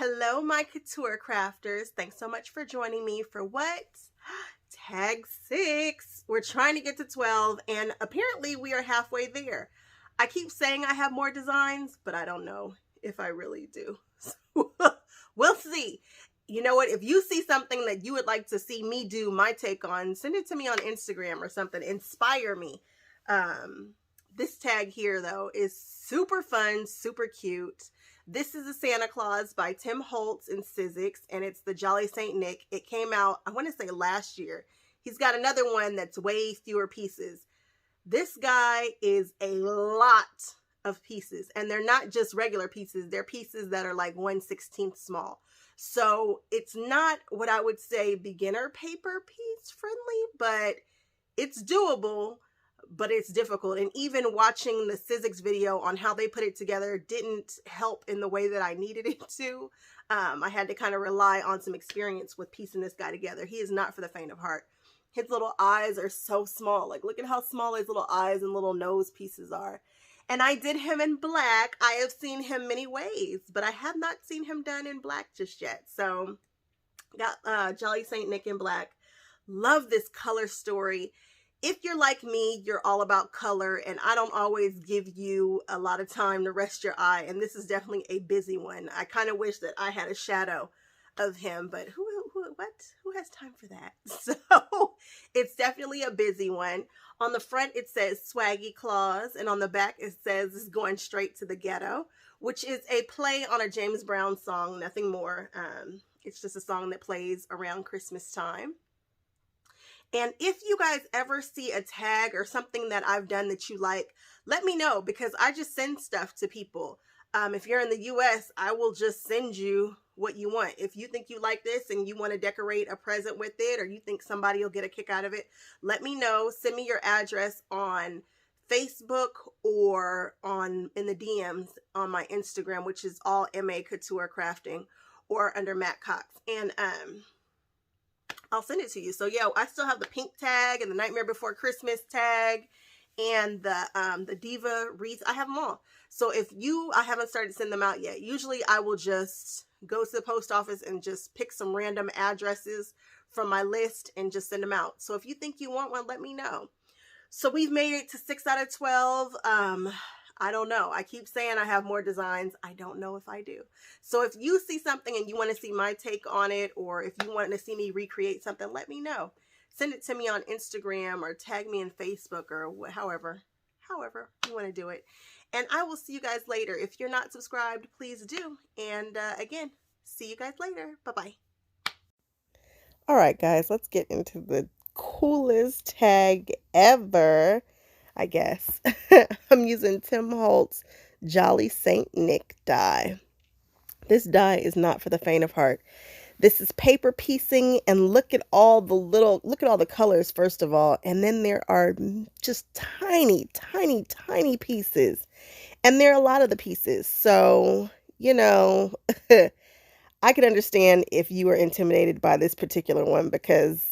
Hello, my couture crafters. Thanks so much for joining me for what? Tag 6. We're trying to get to 12, and apparently we are halfway there. I keep saying I have more designs, but I don't know if I really do. So, we'll see. You know what? If you see something that you would like to see me do my take on, send it to me on Instagram or something. Inspire me. This tag here, though, is super fun, super cute. This is a Santa Claus by Tim Holtz and Sizzix, and it's the Jolly Saint Nick. It came out, I want to say last year. He's got another one that's way fewer pieces. This guy is a lot of pieces, and they're not just regular pieces. They're pieces that are like 1/16 small. So it's not what I would say beginner paper piece friendly, but it's doable. But it's difficult. And even watching the Sizzix video on how they put it together didn't help in the way that I needed it to. I had to kind of rely on some experience with piecing this guy together. He is not for the faint of heart. His little eyes are so small. Like, look at how small his little eyes and little nose pieces are. And I did him in black. I have seen him many ways, but I have not seen him done in black just yet. So, got Jolly Saint Nick in black. Love this color story. If you're like me, you're all about color, and I don't always give you a lot of time to rest your eye, and this is definitely a busy one. I kind of wish that I had a shadow of him, but who has time for that? So it's definitely a busy one. On the front, it says Swaggy Claus, and on the back, it says it's going straight to the ghetto, which is a play on a James Brown song, nothing more. It's just a song that plays around Christmas time. And if you guys ever see a tag or something that I've done that you like, let me know, because I just send stuff to people. If you're in the US, I will just send you what you want. If you think you like this and you want to decorate a present with it, or you think somebody will get a kick out of it, let me know. Send me your address on Facebook or in the DMs on my Instagram, which is all MA Couture Crafting, or under Matt Cox. And I'll send it to you. So yeah, I still have the pink tag and the Nightmare Before Christmas tag and the Diva wreath. I have them all. So I haven't started to send them out yet. Usually I will just go to the post office and just pick some random addresses from my list and just send them out. So if you think you want one, let me know. So we've made it to 6 out of 12. I don't know. I keep saying I have more designs. I don't know if I do. So if you see something and you want to see my take on it, or if you want to see me recreate something, let me know. Send it to me on Instagram or tag me in Facebook, or however you want to do it. And I will see you guys later. If you're not subscribed, please do. And again, see you guys later. Bye-bye. All right, guys, let's get into the coolest tag ever, I guess. I'm using Tim Holtz Jolly Saint Nick die. This die is not for the faint of heart. This is paper piecing, and look at all the colors first of all, and then there are just tiny, tiny, tiny pieces. And there are a lot of the pieces. So, you know, I could understand if you were intimidated by this particular one, because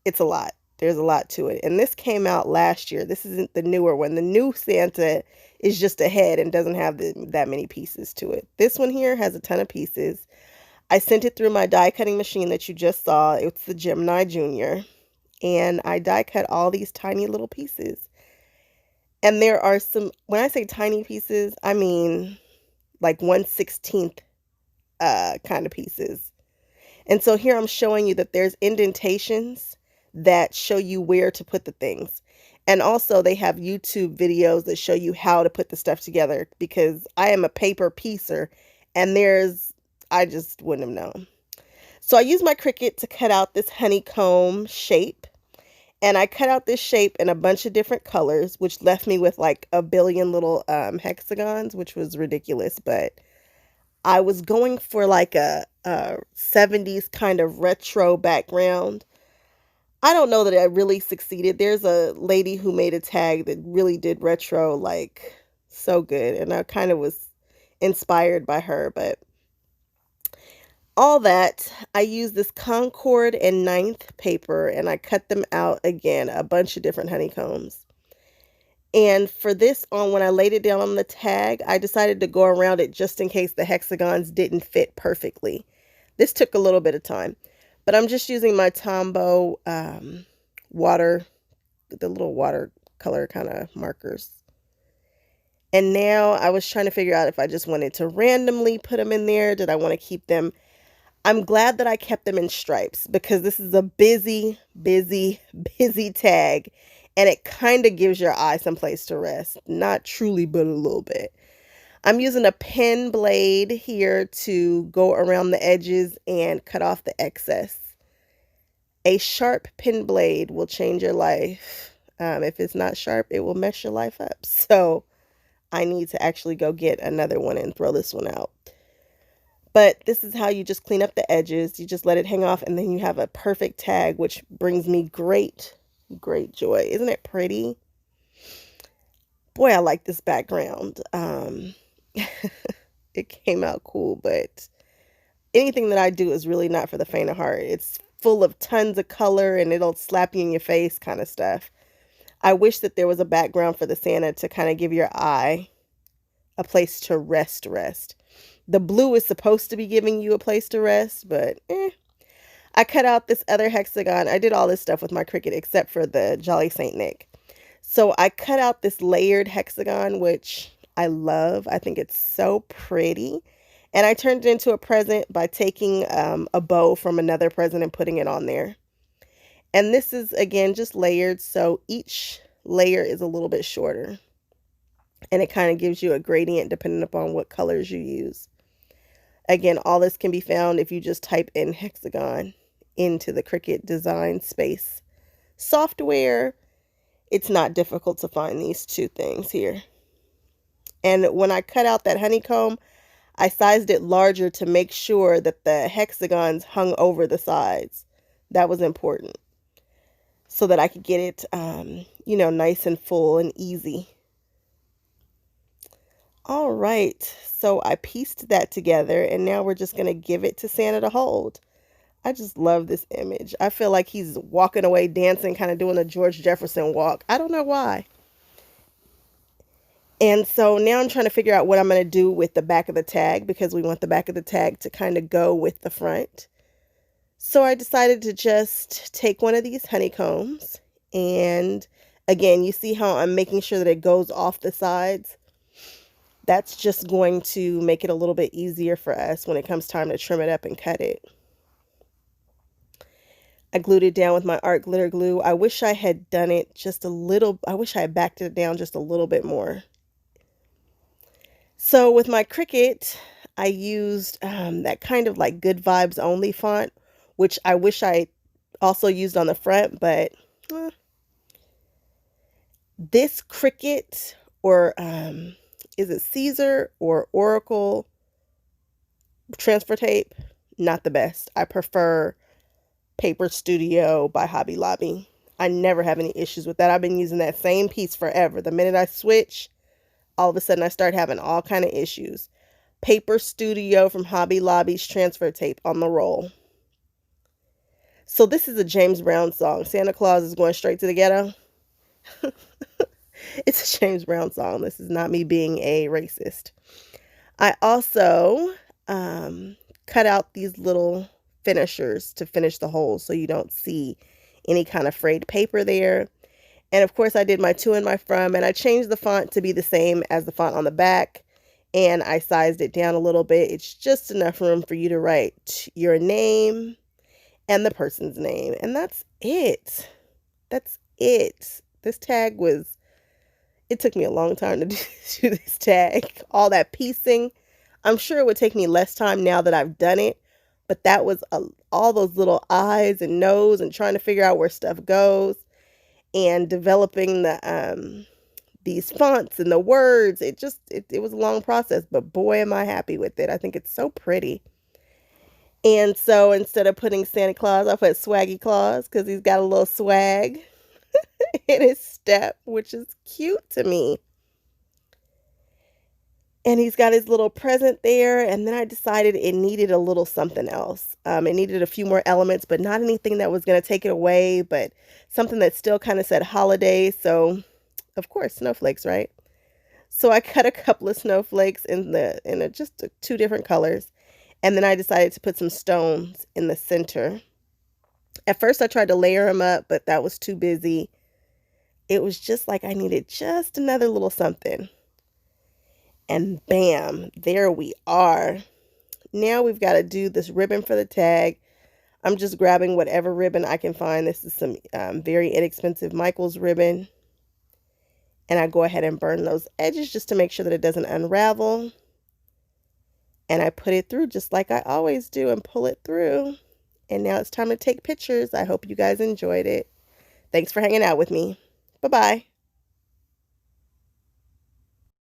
it's a lot. There's a lot to it. And this came out last year. This isn't the newer one. The new Santa is just a head and doesn't have that many pieces to it. This one here has a ton of pieces. I sent it through my die cutting machine that you just saw. It's the Gemini Junior. And I die cut all these tiny little pieces. And there are some, when I say tiny pieces, I mean like 1/16 kind of pieces. And so here I'm showing you that there's indentations that show you where to put the things. And also they have YouTube videos that show you how to put the stuff together, because I am a paper piecer, and I just wouldn't have known. So I used my Cricut to cut out this honeycomb shape, and I cut out this shape in a bunch of different colors, which left me with like a billion little hexagons, which was ridiculous. But I was going for like a 70s kind of retro background. I don't know that I really succeeded. There's a lady who made a tag that really did retro like so good, and I kind of was inspired by her. But all that, I used this Concord and 9th paper, and I cut them out again, a bunch of different honeycombs. And for this on, when I laid it down on the tag, I decided to go around it just in case the hexagons didn't fit perfectly. This took a little bit of time, but I'm just using my Tombow water, the little watercolor kind of markers. And now I was trying to figure out if I just wanted to randomly put them in there. Did I want to keep them? I'm glad that I kept them in stripes because this is a busy, busy, busy tag. And it kind of gives your eye some place to rest. Not truly, but a little bit. I'm using a pen blade here to go around the edges and cut off the excess. A sharp pen blade will change your life. If it's not sharp, it will mess your life up. So I need to actually go get another one and throw this one out. But this is how you just clean up the edges. You just let it hang off and then you have a perfect tag, which brings me great joy. Isn't it pretty? Boy, I like this background. It came out cool, but anything that I do is really not for the faint of heart. It's full of tons of color and it'll slap you in your face kind of stuff. I wish that there was a background for the Santa to kind of give your eye a place to rest. The blue is supposed to be giving you a place to rest, but I cut out this other hexagon. I did all this stuff with my Cricut except for the Jolly Saint Nick. So I cut out this layered hexagon, which I love. I think it's so pretty. And I turned it into a present by taking a bow from another present and putting it on there. And this is, again, just layered. So each layer is a little bit shorter. And it kind of gives you a gradient depending upon what colors you use. Again, all this can be found if you just type in hexagon into the Cricut design space software. It's not difficult to find these two things here. And when I cut out that honeycomb, I sized it larger to make sure that the hexagons hung over the sides. That was important. So that I could get it, nice and full and easy. All right, so I pieced that together and now we're just going to give it to Santa to hold. I just love this image. I feel like he's walking away dancing, kind of doing a George Jefferson walk. I don't know why. And so now I'm trying to figure out what I'm going to do with the back of the tag because we want the back of the tag to kind of go with the front. So I decided to just take one of these honeycombs and again, you see how I'm making sure that it goes off the sides. That's just going to make it a little bit easier for us when it comes time to trim it up and cut it. I glued it down with my art glitter glue. I wish I had done it just a little. I wish I had backed it down just a little bit more. So with my Cricut, I used that kind of like Good Vibes Only font, which I wish I also used on the front, but this Cricut or is it Caesar or Oracle transfer tape? Not the best. I prefer Paper Studio by Hobby Lobby. I never have any issues with that. I've been using that same piece forever. The minute I switch, all of a sudden I start having all kind of issues. Paper Studio from Hobby Lobby's transfer tape on the roll. So this is a James Brown song. Santa Claus is going straight to the ghetto. It's a James Brown song. This is not me being a racist. I also cut out these little finishers to finish the holes so you don't see any kind of frayed paper there. And of course I did my to and my from, and I changed the font to be the same as the font on the back, and I sized it down a little bit. It's just enough room for you to write your name and the person's name, and that's it. That's it. This tag was, it took me a long time to do this tag. All that piecing. I'm sure it would take me less time now that I've done it, but that was all those little eyes and nose and trying to figure out where stuff goes and developing the these fonts and the words. It was a long process, but boy, am I happy with it. I think it's so pretty. And so instead of putting Santa Claus, I put Swaggy Claus because he's got a little swag in his step, which is cute to me. And he's got his little present there. And then I decided it needed a little something else. It needed a few more elements, but not anything that was going to take it away, but something that still kind of said holiday. So of course, snowflakes, right? So I cut a couple of snowflakes in just two different colors. And then I decided to put some stones in the center. At first I tried to layer them up, but that was too busy. It was just like I needed just another little something. And bam, there we are. Now we've got to do this ribbon for the tag. I'm just grabbing whatever ribbon I can find. This is some very inexpensive Michaels ribbon. And I go ahead and burn those edges just to make sure that it doesn't unravel. And I put it through just like I always do and pull it through. And now it's time to take pictures. I hope you guys enjoyed it. Thanks for hanging out with me. Bye-bye.